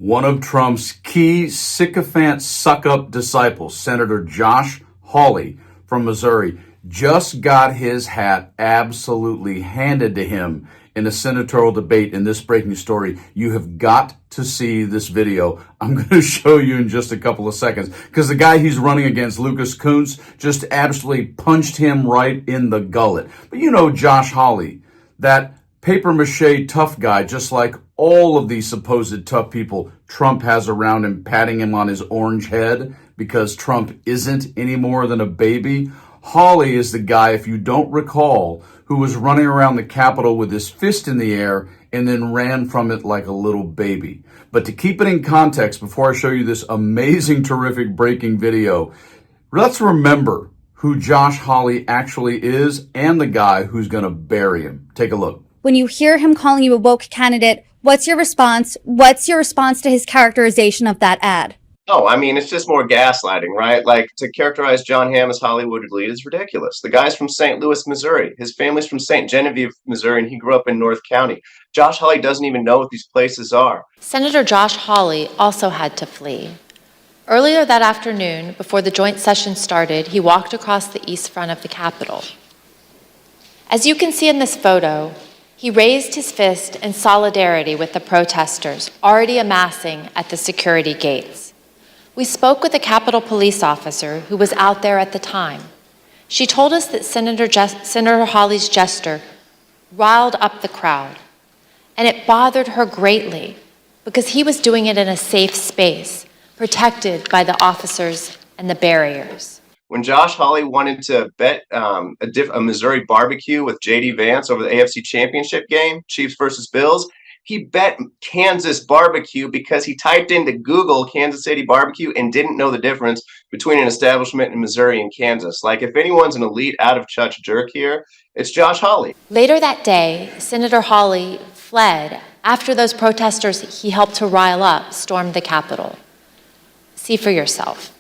One of Trump's key sycophant suck-up disciples, Senator Josh Hawley from Missouri, just got his hat absolutely handed to him in a senatorial debate in this breaking story. You have got to see this video. I'm going to show you in just a couple of seconds because the guy he's running against, Lucas Kunce, just absolutely punched him right in the gullet. But you know Josh Hawley, that papier-mâché tough guy, just like all of these supposed tough people Trump has around him, patting him on his orange head because Trump isn't any more than a baby. Hawley is the guy, if you don't recall, who was running around the Capitol with his fist in the air and then ran from it like a little baby. But to keep it in context, before I show you this amazing, terrific breaking video, let's remember who Josh Hawley actually is and the guy who's going to bury him. Take a look. When you hear him calling you a woke candidate, what's your response? What's your response to his characterization of that ad? Oh, I mean, it's just more gaslighting, right? Like, to characterize John Hamm as Hollywood elite is ridiculous. The guy's from St. Louis, Missouri. His family's from St. Genevieve, Missouri, and he grew up in North County. Josh Hawley doesn't even know what these places are. Senator Josh Hawley also had to flee. Earlier that afternoon, before the joint session started, he walked across the east front of the Capitol. As you can see in this photo, he raised his fist in solidarity with the protesters already amassing at the security gates. We spoke with a Capitol police officer who was out there at the time. She told us that Senator Hawley's gesture riled up the crowd, and it bothered her greatly because he was doing it in a safe space, protected by the officers and the barriers. When Josh Hawley wanted to bet a Missouri barbecue with J.D. Vance over the AFC Championship game, Chiefs versus Bills, he bet Kansas barbecue because he typed into Google Kansas City barbecue and didn't know the difference between an establishment in Missouri and Kansas. Like, if anyone's an elite out-of-touch jerk here, it's Josh Hawley. Later that day, Senator Hawley fled after those protesters he helped to rile up stormed the Capitol. See for yourself.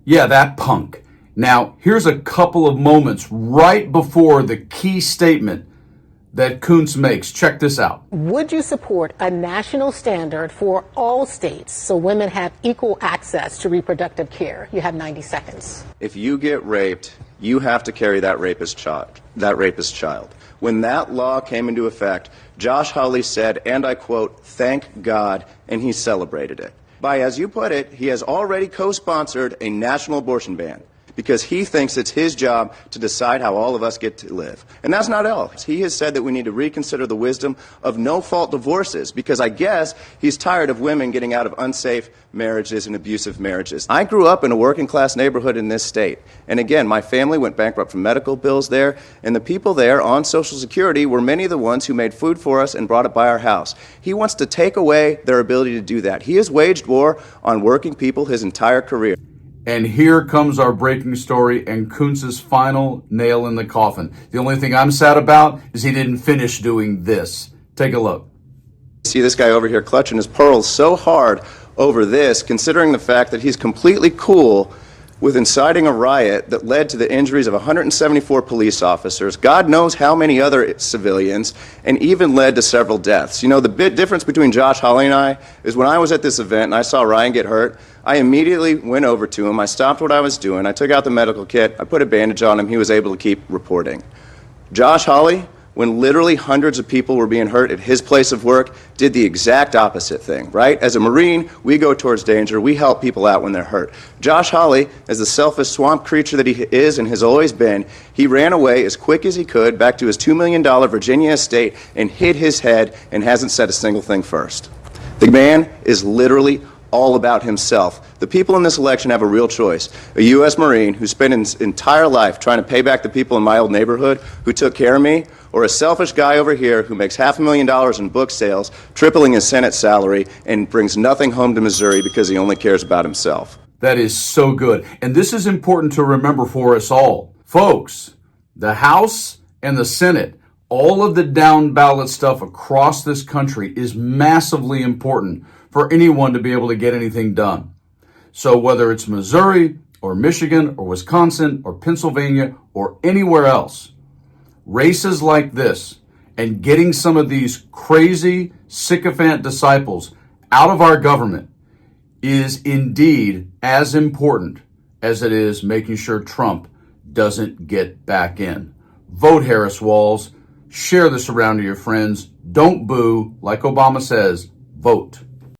Yeah, that punk. Now, here's a couple of moments right before the key statement that Kunce makes. Check this out. Would you support a national standard for all states so women have equal access to reproductive care? You have 90 seconds. If you get raped, you have to carry that rapist child. When that law came into effect, Josh Hawley said, and I quote, "Thank God," and he celebrated it. By, as you put it, he has already co-sponsored a national abortion ban because he thinks it's his job to decide how all of us get to live. And that's not all. He has said that we need to reconsider the wisdom of no-fault divorces because I guess he's tired of women getting out of unsafe marriages and abusive marriages. I grew up in a working-class neighborhood in this state. And again, my family went bankrupt from medical bills there, and the people there on Social Security were many of the ones who made food for us and brought it by our house. He wants to take away their ability to do that. He has waged war on working people his entire career. And here comes our breaking story and Kunce's final nail in the coffin. The only thing I'm sad about is he didn't finish doing this. Take a look. See this guy over here clutching his pearls so hard over this, considering the fact that he's completely cool with inciting a riot that led to the injuries of 174 police officers, God knows how many other civilians, and even led to several deaths. You know, the big difference between Josh Hawley and I is when I was at this event and I saw Ryan get hurt, I immediately went over to him, I stopped what I was doing, I took out the medical kit, I put a bandage on him, he was able to keep reporting. Josh Hawley, when literally hundreds of people were being hurt at his place of work, did the exact opposite thing, right? As a Marine, we go towards danger. We help people out when they're hurt. Josh Hawley, as the selfish swamp creature that he is and has always been, he ran away as quick as he could back to his $2 million Virginia estate and hid his head and hasn't said a single thing first. The man is literally all about himself. The people in this election have a real choice. A U.S. Marine who spent his entire life trying to pay back the people in my old neighborhood who took care of me, or a selfish guy over here who makes $500,000 in book sales, tripling his Senate salary, and brings nothing home to Missouri because he only cares about himself. That is so good. And this is important to remember for us all. Folks, the House and the Senate, all of the down ballot stuff across this country is massively important for anyone to be able to get anything done. So whether it's Missouri or Michigan or Wisconsin or Pennsylvania or anywhere else. Races like this and getting some of these crazy sycophant disciples out of our government is indeed as important as it is making sure Trump doesn't get back in. Vote Harris Walls. Share this around to your friends. Don't boo. Like Obama says, vote.